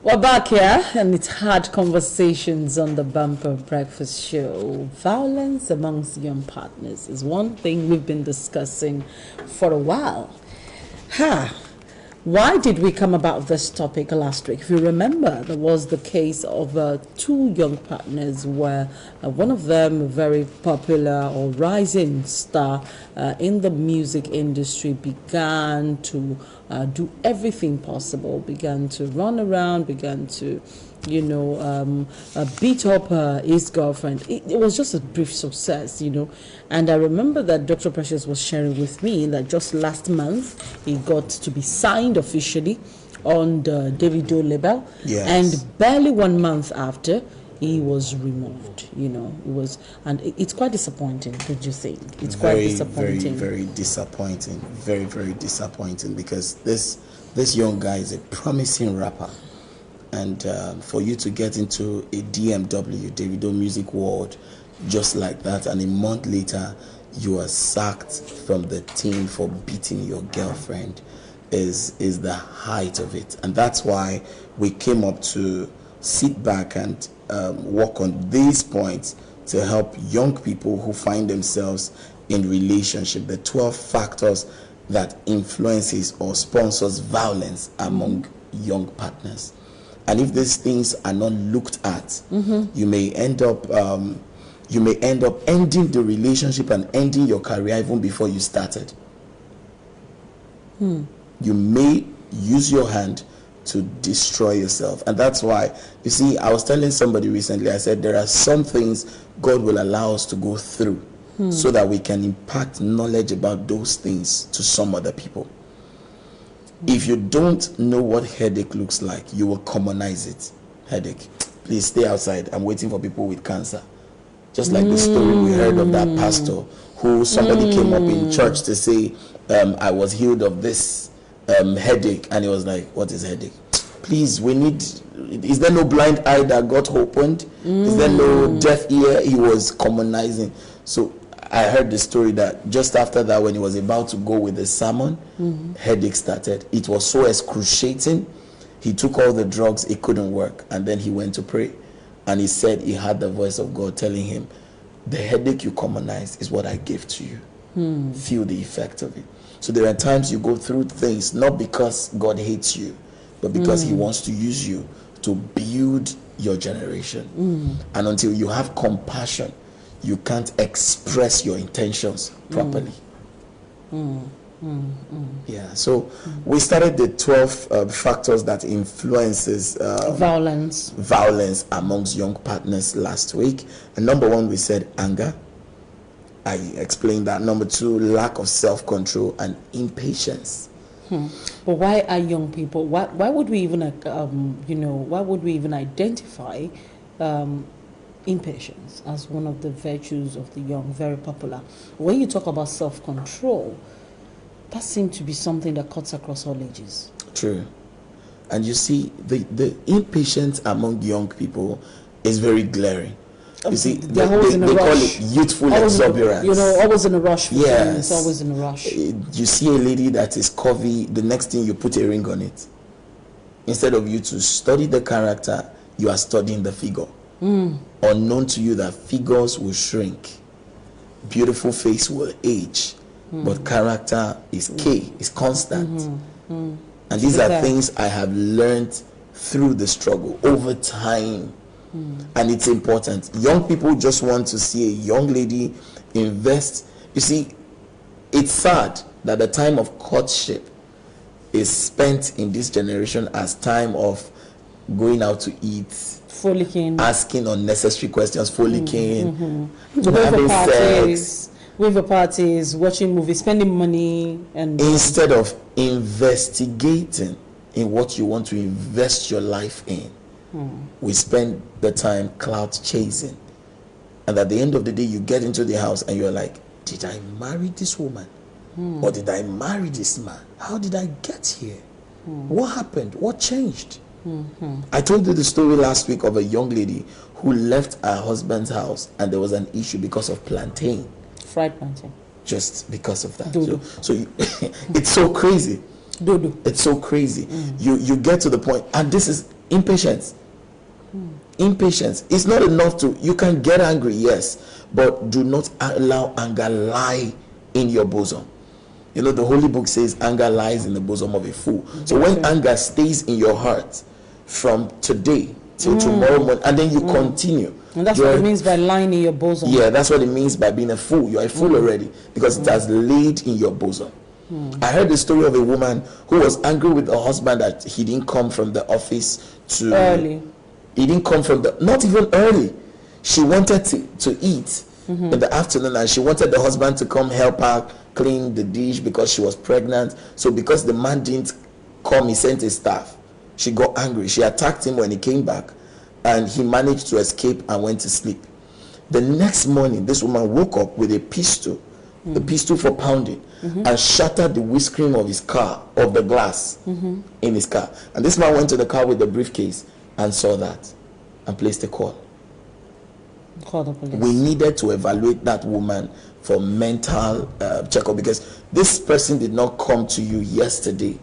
We're back here, and it's hard conversations on the Bumper Breakfast Show. Violence amongst young partners is one thing we've been discussing for a while. Why did we come about this topic last week? If you remember, there was the case of two young partners where one of them, a very popular or rising star in the music industry, began to do everything possible, began to run around, began to beat up his girlfriend. It was just a brief success, And I remember that Dr. Precious was sharing with me that just last month he got to be signed officially on the Davido label. Yes. And barely 1 month after, he was removed. It's quite disappointing, don't you think? It's quite disappointing. Very, very disappointing. Very, very disappointing, because this young guy is a promising rapper. And for you to get into a DMW, Davido Music World, just like that, and a month later, you are sacked from the team for beating your girlfriend, is the height of it. And that's why we came up to sit back and work on these points to help young people who find themselves in relationship, the 12 factors that influences or sponsors violence among young partners. And if these things are not looked at, you may end up ending the relationship and ending your career even before you started. You may use your hand to destroy yourself. And that's why, you see, I was telling somebody recently, I said there are some things God will allow us to go through so that we can impact knowledge about those things to some other people. If you don't know what headache looks like, you will commonize it. Headache. Please stay outside. I'm waiting for people with cancer. Just like the story we heard of that pastor who somebody came up in church to say, I was healed of this headache. And he was like, what is headache? Please, is there no blind eye that got opened? Is there no deaf ear? He was commonizing. So I heard the story that just after that, when he was about to go with the sermon, headache started. It was so excruciating. He took all the drugs, it couldn't work. And then he went to pray. And he said he had the voice of God telling him, the headache you commonize is what I gave to you. Feel the effect of it. So there are times you go through things, not because God hates you, but because he wants to use you to build your generation. And until you have compassion, you can't express your intentions properly. Yeah, so we started the 12 factors that influences violence amongst young partners last week. And number 1, we said anger. I explained that. Number 2, lack of self-control and impatience. But why are young people? Why would we even why would we even identify impatience as one of the virtues of the young, very popular? When you talk about self-control, that seems to be something that cuts across all ages. True. And you see, the impatience among young people is very glaring. You see, they call it youthful exuberance. Always in a rush. Yes. It's always in a rush. You see a lady that is curvy, the next thing you put a ring on it. Instead of you to study the character, you are studying the figure. Unknown to you that figures will shrink. Beautiful face will age. But character is is constant. And these are things I have learned through the struggle over time. And it's important. Young people just want to see a young lady invest. You see, it's sad that the time of courtship is spent in this generation as time of going out to eat, frolicking, asking unnecessary questions, frolicking, having sex, with parties, watching movies, spending money, and instead of investigating in what you want to invest your life in. We spend the time clout chasing, and at the end of the day you get into the house and you're like, did I marry this woman? Or did I marry this man? How did I get here? What happened? What changed? I told you the story last week of a young lady who left her husband's house and there was an issue because of plantain. Fried plantain. Just because of that. It's so crazy. Dodo. It's so crazy. You get to the point, and this is Impatience. Impatience. It's not enough to, you can get angry, yes, but do not allow anger lie in your bosom. You know, the Holy Book says anger lies in the bosom of a fool. So when anger stays in your heart from today till tomorrow morning, and then you continue. And that's what it means by lying in your bosom. Yeah, that's what it means by being a fool. You're a fool already, because it has laid in your bosom. I heard the story of a woman who was angry with her husband that he didn't come from the office to Early. He didn't come from the, not even early. She wanted to eat in the afternoon, and she wanted the husband to come help her clean the dish because she was pregnant. So because the man didn't come, he sent his staff. She got angry. She attacked him when he came back, and he managed to escape and went to sleep. The next morning, this woman woke up with a pistol for pounding, and shattered the windscreen of his car, of the glass in his car. And this man went to the car with the briefcase and saw that and placed a call. Call the police. We needed to evaluate that woman for mental checkup, because this person did not come to you yesterday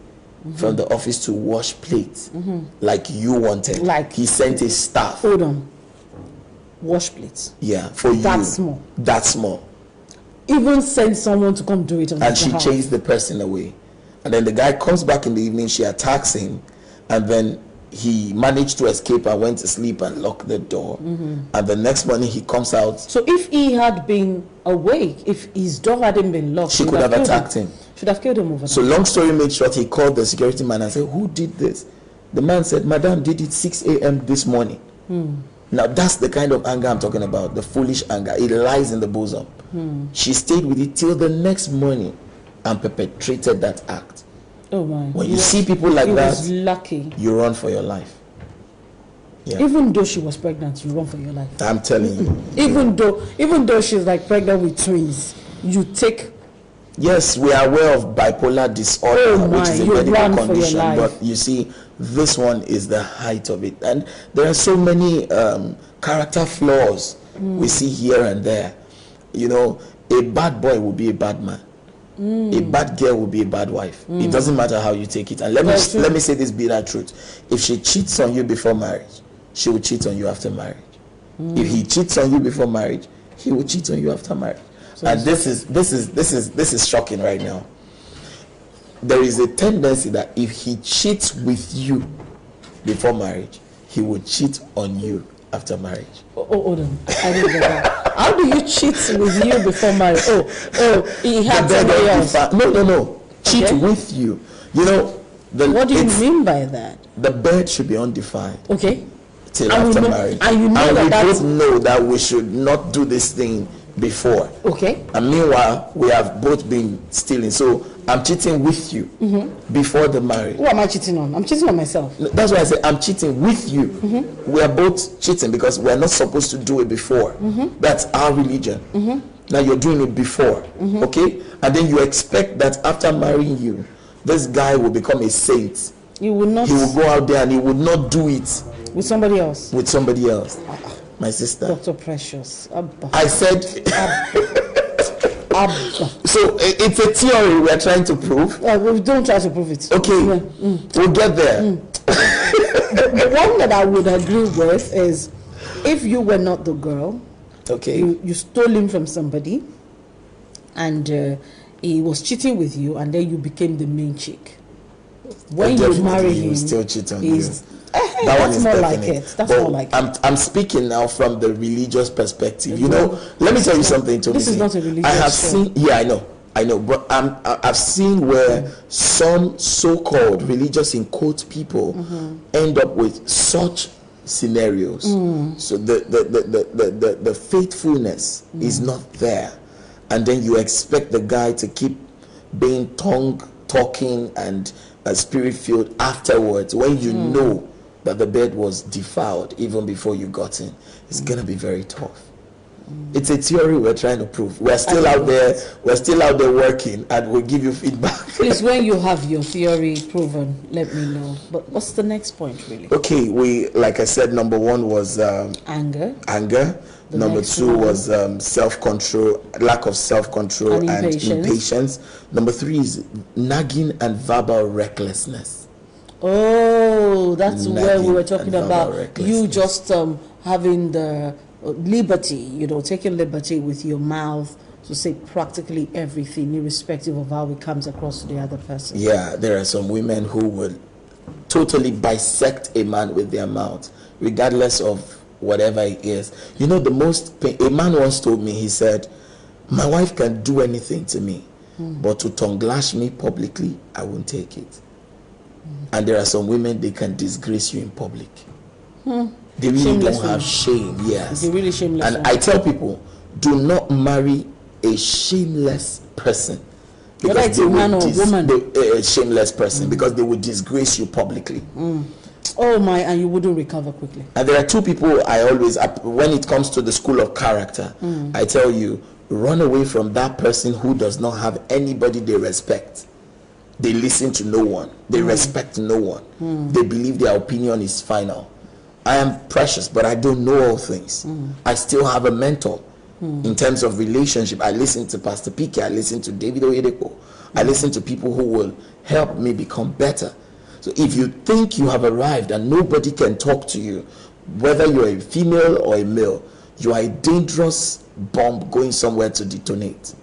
from the office to wash plates like you wanted. Like he sent his staff. Hold on. Wash plates. Yeah, for you. That small. That small. Even send someone to come do it on And she behalf. chased the person away. And then the guy comes back in the evening, she attacks him, and then he managed to escape and went to sleep and locked the door. And the next morning he comes out. So if he had been awake, if his door hadn't been locked, She could have attacked him. Should have killed him over So long story made short, he called the security man and said, who did this? The man said, Madam did it 6 a.m. this morning. Now that's the kind of anger I'm talking about, the foolish anger. It lies in the bosom. She stayed with it till the next morning and perpetrated that act. Oh my. When you see people like He that, was lucky. you run for your life. Yeah. Even though she was pregnant, you run for your life. I'm telling you. Even though she's like pregnant with twins, you take. Yes, we are aware of bipolar disorder, Oh my, which is a you medical run for your condition, life. but you see, this one is the height of it. And there are so many character flaws we see here and there. You know, a bad boy will be a bad man. A bad girl will be a bad wife. It doesn't matter how you take it. And let me say this bitter truth. If she cheats on you before marriage, she will cheat on you after marriage. If he cheats on you before marriage, he will cheat on you after marriage. So and this is shocking right now. There is a tendency that if he cheats with you before marriage, he will cheat on you after marriage. Oh, hold on. I didn't get that. How do you cheat with you before marriage? Oh, he had somebody else. No. Cheat with you. You know, what do you mean by that? The bed should be undefiled. Okay. Till after marriage. And you know and that we both know that we should not do this thing before. Okay. And meanwhile, we have both been stealing. So I'm cheating with you before the marriage. Who am I cheating on? I'm cheating on myself. That's why I say I'm cheating with you. We are both cheating because we are not supposed to do it before. That's our religion. Now you're doing it before. Okay? And then you expect that after marrying you, this guy will become a saint. You will not. He will go out there and he would not do it with somebody else. With somebody else. My sister. Dr. Precious. Abba. I said. Abba. So it's a theory we are trying to prove. We don't try to prove it. Okay. We'll get there. The one that I would agree with is if you were not the girl, okay, you stole him from somebody, and he was cheating with you, and then you became the main chick. When you marry him, he will still cheat on you. That one is more definite. Like it. That's more like it. I'm speaking now from the religious perspective. You know, let me tell you something. This is not a religious. I have seen. Yeah, I know, but I've seen where some so-called religious in quote people end up with such scenarios. So the faithfulness is not there, and then you expect the guy to keep being talking and spirit-filled afterwards when you know that the bed was defiled even before you got in. It's gonna be very tough. It's a theory we're trying to prove. We're still out there working, and we'll give you feedback. Please, when you have your theory proven, let me know. But what's the next point really? Okay, like I said, number one was anger. Number two was self-control, lack of self-control and impatience. Number three is nagging and verbal recklessness. Oh, that's where we Nagging were talking and about verbal you recklessness. just having the liberty, taking liberty with your mouth to say practically everything, irrespective of how it comes across to the other person. Yeah, there are some women who will totally bisect a man with their mouth, regardless of whatever it is. You know, a man once told me, he said, my wife can do anything to me, but to tongue lash me publicly, I won't take it. And there are some women, they can disgrace you in public. They really Shameless don't have women. shame. Yes. They're really shameless. And I tell people, do not marry a shameless person. Whether it's they a will man or a woman. a shameless person, because they will disgrace you publicly. Oh my, and you wouldn't recover quickly. And there are two people I always, when it comes to the school of character, I tell you, run away from that person who does not have anybody they respect. They listen to no one. They respect no one. They believe their opinion is final. I am precious, but I don't know all things. I still have a mentor. In terms of relationship, I listen to Pastor Piki, I listen to David Oyedepo, I listen to people who will help me become better. So if you think you have arrived and nobody can talk to you, whether you're a female or a male, you are a dangerous bomb going somewhere to detonate.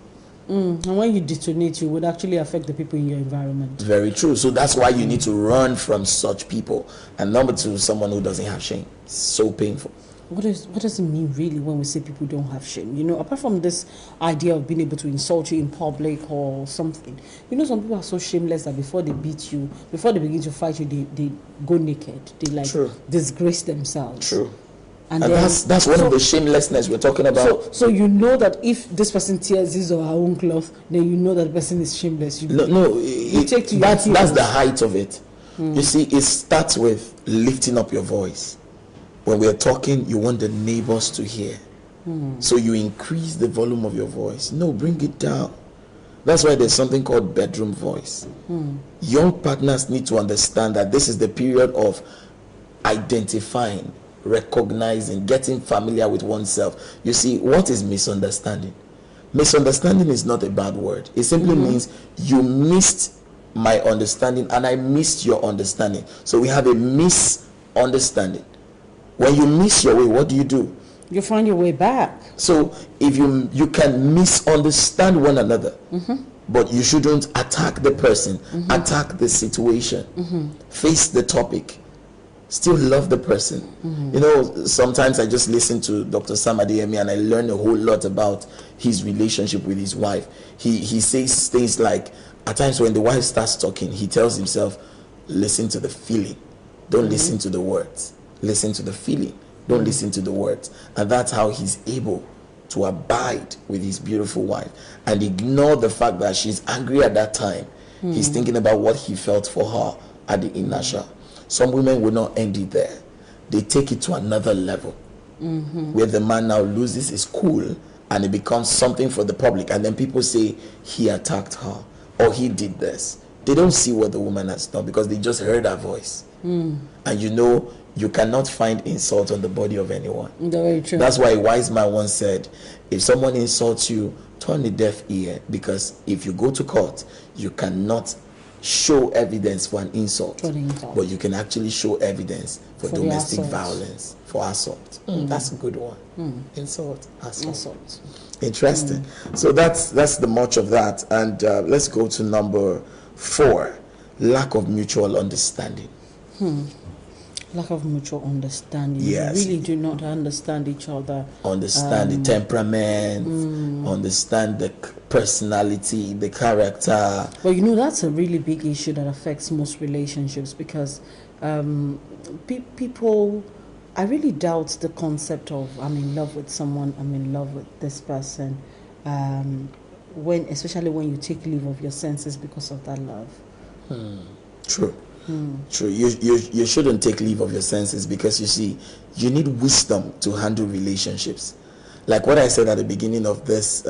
And when you detonate, you would actually affect the people in your environment. Very true. So that's why you need to run from such people. And number two, someone who doesn't have shame. It's so painful. What does it mean really when we say people don't have shame? Apart from this idea of being able to insult you in public or something, some people are so shameless that before they beat you, before they begin to fight you, they go naked. They True. disgrace themselves. True. And then, that's one of the shamelessness we're talking about. So you know that if this person tears his or her own cloth, then you know that the person is shameless. That's the height of it. You see, it starts with lifting up your voice. When we are talking, you want the neighbors to hear. So you increase the volume of your voice. No, bring it down. That's why there's something called bedroom voice. Young partners need to understand that this is the period of identifying, recognizing, getting familiar with oneself. You see, what is misunderstanding? Misunderstanding is not a bad word. It simply means you missed my understanding and I missed your understanding. So we have a misunderstanding. When you miss your way, what do? You find your way back. So if you can misunderstand one another, but you shouldn't attack the person, attack the situation, face the topic, still love the person. Sometimes I just listen to Dr. Sam Adeyemi and I learn a whole lot about his relationship with his wife. He says things like, at times when the wife starts talking, he tells himself, listen to the feeling, don't listen to the words. Listen to the feeling, don't listen to the words. And that's how he's able to abide with his beautiful wife and ignore the fact that she's angry at that time. He's thinking about what he felt for her at the inertia. Some women will not end it there. They take it to another level, where the man now loses his cool and it becomes something for the public. And then people say he attacked her or he did this. They don't see what the woman has done because they just heard her voice. And you cannot find insult on the body of anyone. Very true. That's why a wise man once said, if someone insults you, turn a deaf ear, because if you go to court, you cannot show evidence for an insult, but you can actually show evidence for domestic violence, for assault. That's a good one. Insult, assault. Interesting. So that's the much of that. And let's go to number 4, lack of mutual understanding. Lack of mutual understanding. Yes. We really do not understand each other. Understand the temperament, understand the personality, the character. But that's a really big issue that affects most relationships because people, I really doubt the concept of I'm in love with someone, I'm in love with this person, especially when you take leave of your senses because of that love. True. True. You shouldn't take leave of your senses because you see, you need wisdom to handle relationships. Like what I said at the beginning of this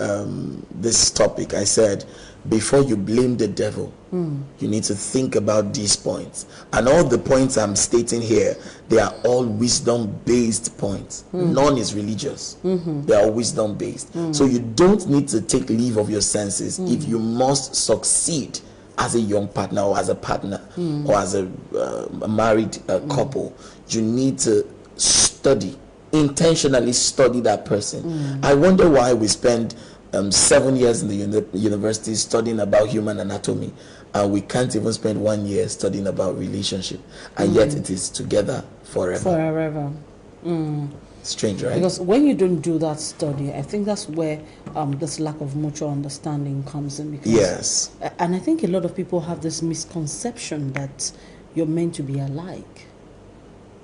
topic, I said, before you blame the devil, you need to think about these points. And all the points I'm stating here, they are all wisdom-based points. None is religious. They are wisdom-based. So you don't need to take leave of your senses if you must succeed as a young partner or as a partner or as a married couple, you need to intentionally study that person. I wonder why we spend 7 years in the university studying about human anatomy, and we can't even spend 1 year studying about relationship, and yet it is together forever. Strange, right? Because when you don't do that study, I think that's where this lack of mutual understanding comes in. Because, yes. And I think a lot of people have this misconception that you're meant to be alike.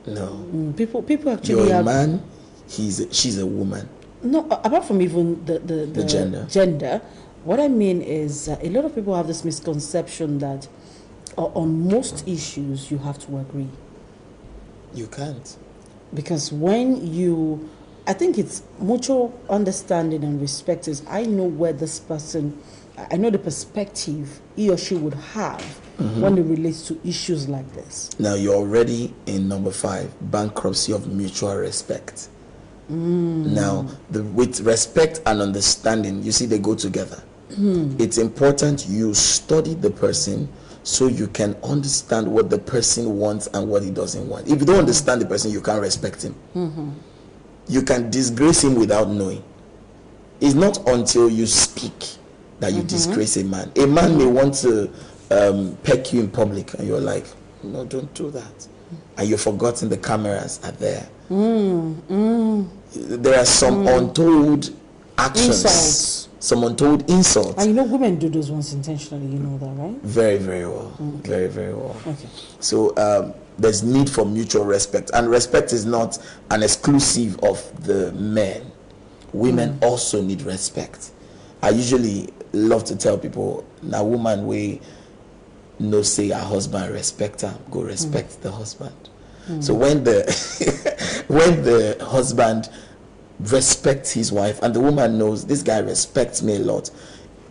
No. People actually. You're a man. She's a woman. No, apart from even the gender. What I mean is a lot of people have this misconception that on most issues you have to agree. You can't. Because I think it's mutual understanding and respect is, I know where this person, I know the perspective he or she would have when it relates to issues like this. Now you're already in number 5, bankruptcy of mutual respect. Now, with respect and understanding, you see, they go together. It's important you study the person so you can understand what the person wants and what he doesn't want. If you don't understand the person, you can't respect him. You can disgrace him without knowing. It's not until you speak that you disgrace a man. A man may want to peck you in public, and you're like, no, don't do that. And you've forgotten the cameras are there. There are some untold actions. Insults. Some untold insults. And women do those ones intentionally, you know that, right? Very, very well. Very, very well. Okay. So there's need for mutual respect. And respect is not an exclusive of the men. Women also need respect. I usually love to tell people, now woman way no say her husband respect her, go respect the husband. So when the husband respects his wife and the woman knows this guy respects me a lot,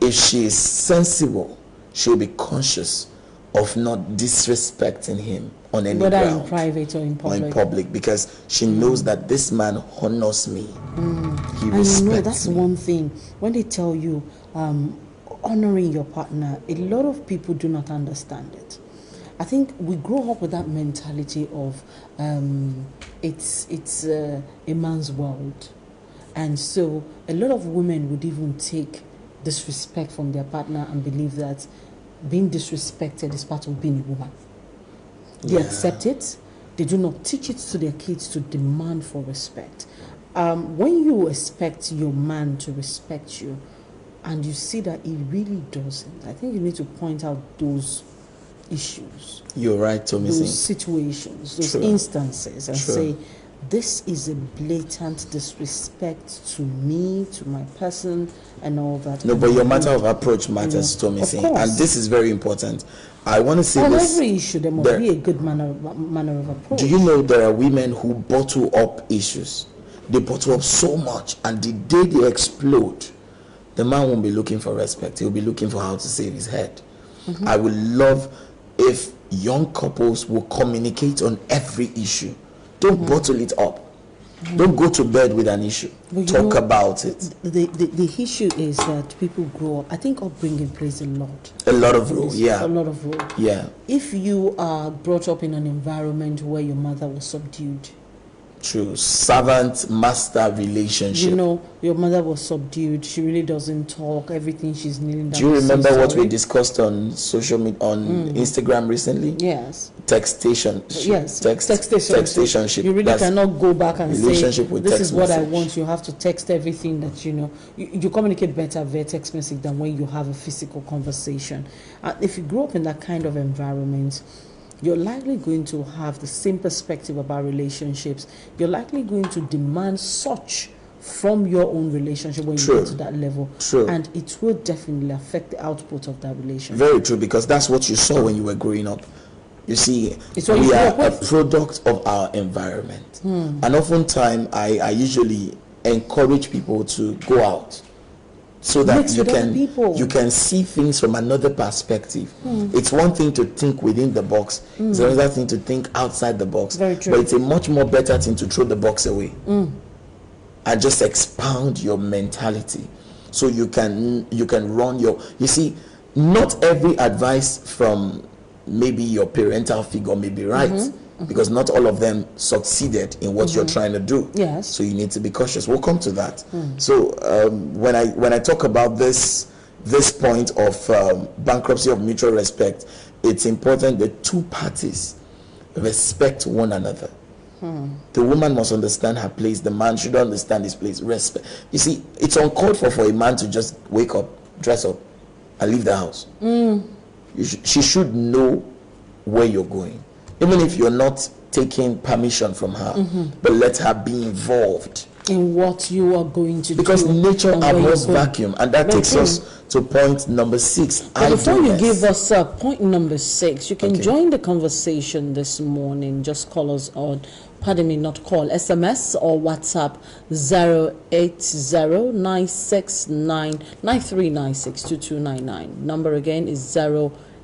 if she is sensible, she'll be conscious of not disrespecting him on any whether ground, in private or in public, because she knows that this man honors me. He respects me. That's one thing when they tell you honoring your partner, a lot of people do not understand it. I think we grow up with that mentality of it's a man's world, and so a lot of women would even take disrespect from their partner and believe that being disrespected is part of being a woman. They accept it. They do not teach it to their kids to demand for respect. When you expect your man to respect you and you see that he really doesn't, I think you need to point out those issues. You're right, Tommy. Those situations, those instances, and say, this is a blatant disrespect to me, to my person, and all that. No, but your matter of approach matters, Tommy. And this is very important. I want to say on this. every issue, there must be a good manner of approach. Do you know there are women who bottle up issues? They bottle up so much, and the day they explode, the man won't be looking for respect. He'll be looking for how to save his head. I would love if young couples will communicate on every issue. Don't bottle it up. Don't go to bed with an issue. Talk about it. The issue is that people grow up. I think upbringing plays a lot. A lot of role, yeah. A lot of role. Yeah. If you are brought up in an environment where your mother was subdued. True. Servant-master relationship. You know, your mother was subdued. She really doesn't talk. Everything she's kneeling down. Do you remember what we discussed on social media, on Instagram recently? Yes. Textation. Yes. Textationship. You really cannot go back and say, with this text is what message. I want. You have to text everything that you know. You communicate better via text message than when you have a physical conversation. If you grow up in that kind of environment, you're likely going to have the same perspective about relationships. You're likely going to demand such from your own relationship when you get to that level. True. And it will definitely affect the output of that relationship. Very true, because that's what you saw when you were growing up. You see, we are a product of our environment. And oftentimes, I usually encourage people to go out so that you can see things from another perspective. It's one thing to think within the box. It's another thing to think outside the box. Very true. But it's a much more better thing to throw the box away and just expound your mentality, so you can run your. You see, not every advice from maybe your parental figure may be right, because not all of them succeeded in what you're trying to do. Yes. So you need to be cautious. We'll come to that. So when I talk about this point of bankruptcy of mutual respect, it's important that two parties respect one another. The woman must understand her place. The man should understand his place. Respect. You see, it's uncalled for a man to just wake up, dress up, and leave the house. She should know where you're going, even if you're not taking permission from her. But let her be involved in what you are going to because do. Because nature abhors vacuum, and that takes us to point number 6. But before you give us point number 6, you can join the conversation this morning. Just call us on, pardon me, not call, SMS or WhatsApp 0809693962299. Number again is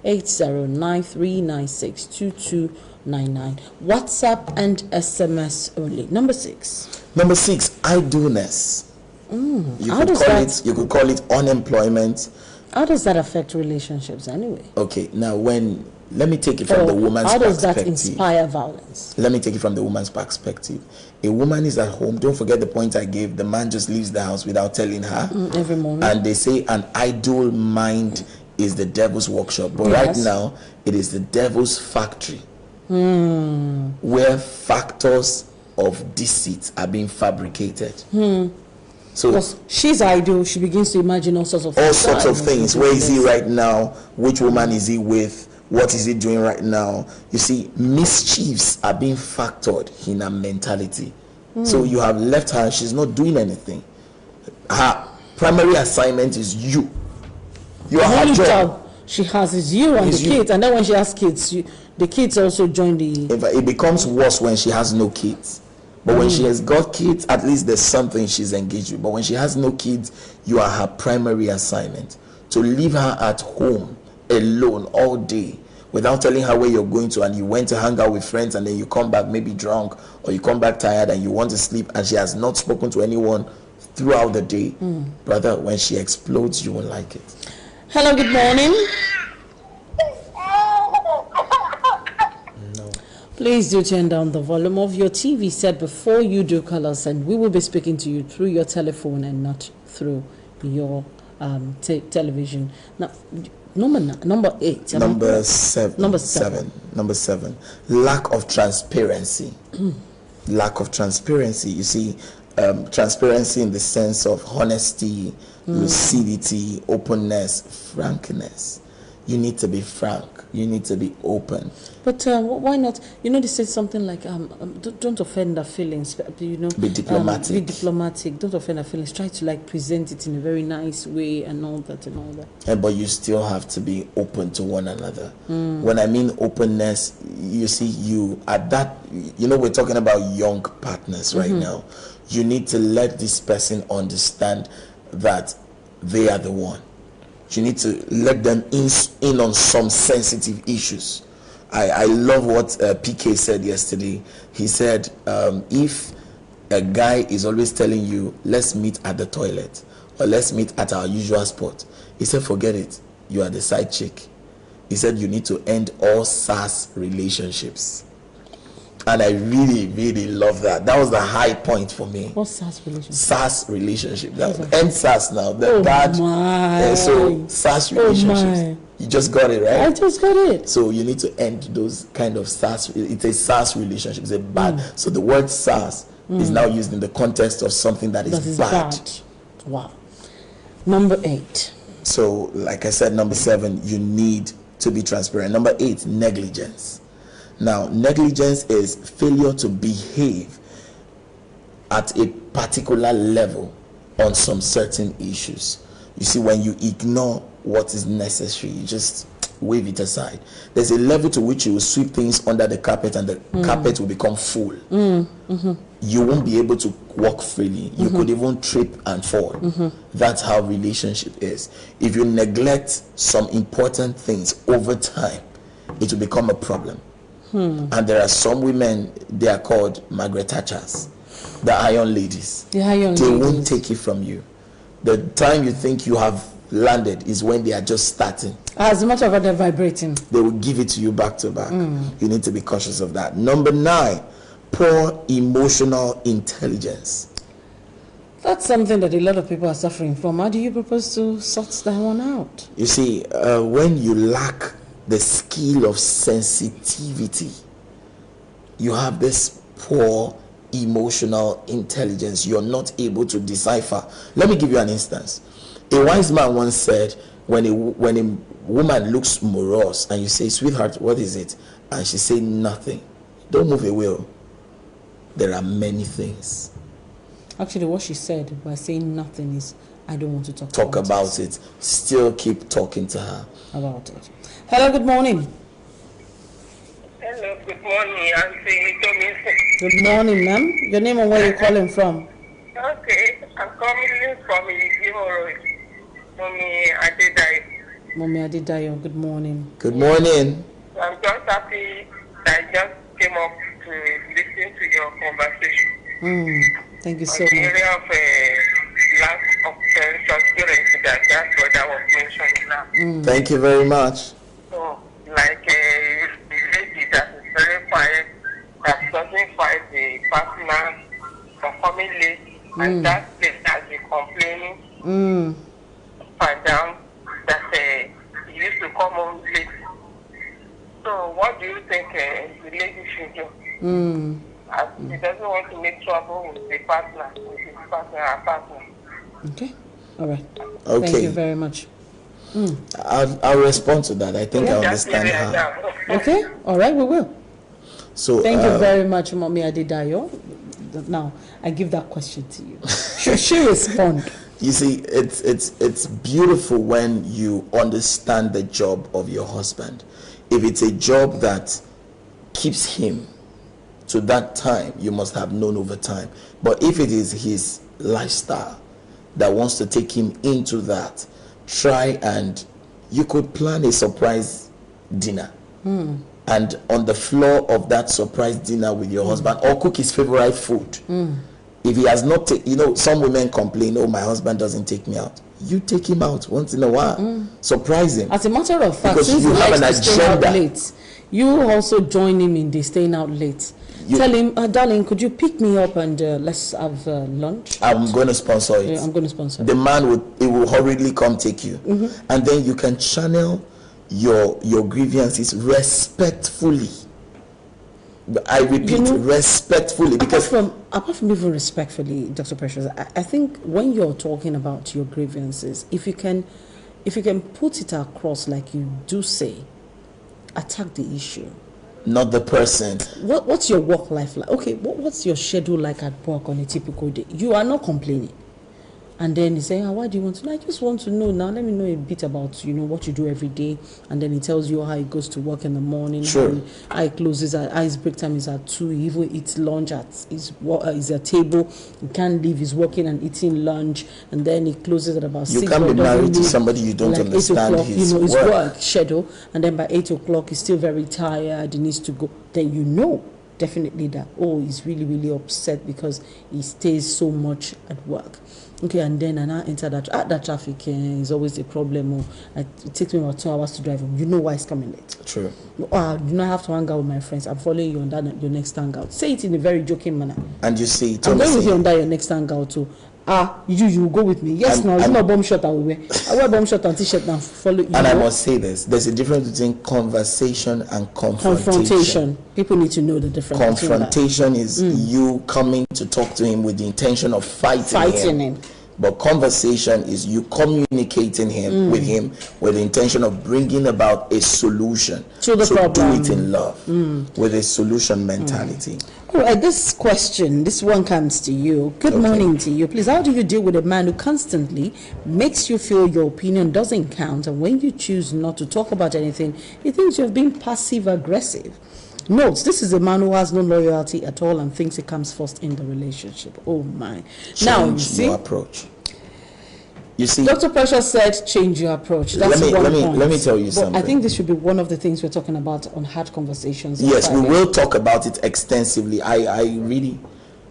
08093962299. WhatsApp and SMS only. Number 6. Number 6, idleness. You could call it unemployment. How does that affect relationships anyway? Okay, now let me take it from the woman's perspective. How does that inspire violence? Let me take it from the woman's perspective. A woman is at home. Don't forget the point I gave. The man just leaves the house without telling her. Every morning. And they say an idle mind is the devil's workshop. But right now, it is the devil's factory. Where factors of deceit are being fabricated. So she's idle, she begins to imagine all sorts of things. Where is he right now? Which woman is he with? What is he doing right now? You see, mischiefs are being factored in her mentality. So you have left her, she's not doing anything. Her primary assignment is you. You are her job. She has is you and the kids, and then when she has kids, the kids also join the. It becomes worse when she has no kids. But when she has got kids, at least there's something she's engaged with. But when she has no kids, you are her primary assignment. To leave her at home alone all day without telling her where you're going to, and you went to hang out with friends and then you come back maybe drunk, or you come back tired and you want to sleep, and she has not spoken to anyone throughout the day. Brother, when she explodes, you won't like it. Hello, good morning. Please do turn down the volume of your TV set before you do call us, and we will be speaking to you through your telephone and not through your television. Now, number 8. Number 7. Lack of transparency. Lack of transparency. You see, transparency in the sense of honesty, lucidity, openness, frankness. You need to be frank. You need to be open. But why not? They say something like, don't offend their feelings. Be diplomatic. Be diplomatic. Don't offend their feelings. Try to present it in a very nice way and all that. But you still have to be open to one another. When I mean openness, you see, we're talking about young partners right now. You need to let this person understand that they are the one. You need to let them in on some sensitive issues. I love what PK said yesterday. He said, if a guy is always telling you, let's meet at the toilet, or let's meet at our usual spot, he said, forget it. You are the side chick. He said, you need to end all SAS relationships. And I really, really love that. That was the high point for me. What SAS relationship? SAS relationship. End SAS now. So SAS relationships. You just got it, right? I just got it. So you need to end those kind of SAS. It's a SAS relationship. It's a bad. So the word SAS is now used in the context of something that is bad. Wow. Number 8. So, like I said, number 7, you need to be transparent. Number 8, negligence. Now, negligence is failure to behave at a particular level on some certain issues. You see, when you ignore what is necessary, you just wave it aside. There's a level to which you will sweep things under the carpet, and the carpet will become full. You won't be able to walk freely. You could even trip and fall. That's how relationship is. If you neglect some important things over time, it will become a problem. And there are some women, they are called Margaret Thatchers, the iron ladies. They won't take it from you. The time you think you have landed is when they are just starting. As a matter of fact, they're vibrating. They will give it to you back to back. You need to be cautious of that. Number 9, poor emotional intelligence. That's something that a lot of people are suffering from. How do you propose to sort that one out? You see, when you lack the skill of sensitivity, you have this poor emotional intelligence. You're not able to decipher. Let me give you an instance. A wise man once said, when a woman looks morose and you say, sweetheart, what is it? And she say nothing, don't move away. There are many things. Actually, what she said by saying nothing is, I don't want to talk about it. Still keep talking to her about it. Hello, good morning. Hello, good morning, Auntie. Good morning, ma'am. Your name and where you're calling from? Okay, I'm coming from Road. Mommy Adedayo. Mommy Adedayo, good morning. Good morning. I'm just happy that I just came up to listen to your conversation. Thank you so much. The area of lack of transparency that brother was mentioning now. Thank you very much. So, like a lady that is very quiet, that doesn't fight the partner for coming late, and that place has been complaining. Find out that he used to come home late. So what do you think the lady should do? As he doesn't want to make trouble with the partner, with his partner, her partner. Okay. All right. Okay. Thank you very much. I'll respond to that. I think I understand her. Okay. All right, we will. So thank you very much, Mommy Adedayo. Now I give that question to you. Should she respond? You see, it's beautiful when you understand the job of your husband. If it's a job that keeps him to that time, you must have known over time. But if it is his lifestyle that wants to take him into that, try and you could plan a surprise dinner. And on the floor of that surprise dinner with your husband, or cook his favorite food. If he has not, some women complain, oh, my husband doesn't take me out. You take him out once in a while. Surprise him. As a matter of fact, because since you he have likes an to stay out agenda. late, you also join him in the staying out late. Tell him, darling, could you pick me up and let's have lunch? I'm going to sponsor it. Yeah, I'm going to sponsor it. The man will hurriedly come take you. And then you can channel your grievances respectfully. I repeat, respectfully, because apart from even respectfully, Dr. Precious, I think when you're talking about your grievances, if you can put it across like you do say, attack the issue, not the person. What's your work life like? Okay, what's your schedule like at work on a typical day? You are not complaining. And then he say, why do you want to know? I just want to know now. Let me know a bit about, what you do every day. And then he tells you how he goes to work in the morning. Sure. How he closes his break time is at 2. He even eats lunch at his table. He can't leave. He's working and eating lunch. And then he closes at about 6. You can't be married to somebody you don't understand 8 o'clock, his his work. work schedule. And then by 8 o'clock, he's still very tired. He needs to go. Then definitely that, he's really, really upset because he stays so much at work. Okay, and then I enter that traffic is always a problem. It takes me about 2 hours to drive home. You know why it's coming late. True. I have to hang out with my friends. I'm following you on your next hangout. Say it in a very joking manner. And you see, I'm going with you on your next hangout too. You go with me. Yes, now it's not bomb shot I will wear. I wear bomb shot and t-shirt and follow you. And I must say this: there's a difference between conversation and confrontation. People need to know the difference. Confrontation is you coming to talk to him with the intention of fighting him. But conversation is you communicating with him with the intention of bringing about a solution. To the problem. Do it in love with a solution mentality. All right, this one comes to you. Good morning to you. Please, how do you deal with a man who constantly makes you feel your opinion doesn't count, and when you choose not to talk about anything, he thinks you've been passive-aggressive? Note, this is a man who has no loyalty at all and thinks he comes first in the relationship. Oh my. Now, you see, your approach. You see, Dr. Precious said, change your approach. That's let me tell you something. I think this should be one of the things we're talking about on Hard Conversations. Yes, we will talk about it extensively. I really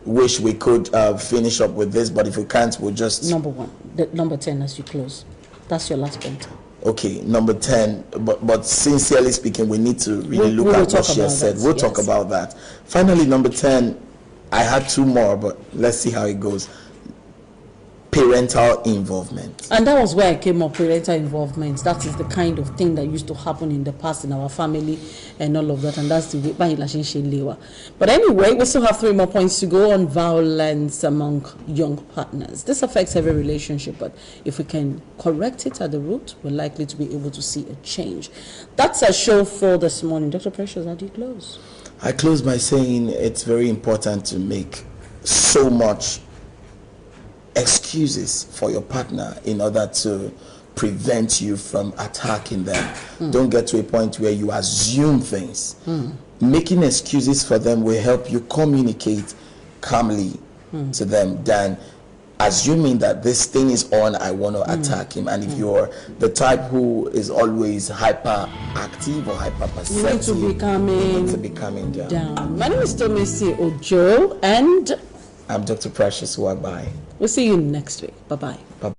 wish we could finish up with this, but if we can't, we'll just... Number 1, number 10 as you close. That's your last point. Okay, number 10, but sincerely speaking, we need to really look at what she has said. We'll talk about that. Finally, number 10, I had 2 more, but let's see how it goes. Parental involvement. And that was where I came up, parental involvement. That is the kind of thing that used to happen in the past in our family and all of that. And that's the way. But anyway, we still have 3 more points to go on violence among young partners. This affects every relationship, but if we can correct it at the root, we're likely to be able to see a change. That's our show for this morning. Dr. Precious, how do you close? I close by saying it's very important to make so much excuses for your partner in order to prevent you from attacking them. Don't get to a point where you assume things. Making excuses for them will help you communicate calmly to them than assuming that this thing is on, I want to attack him. And if you're the type who is always hyperactive or hyperperceptive, you need to be calming down. My name is Tomisi Ojo, and I'm Dr. Precious Uwagbai. We'll see you next week. Bye-bye.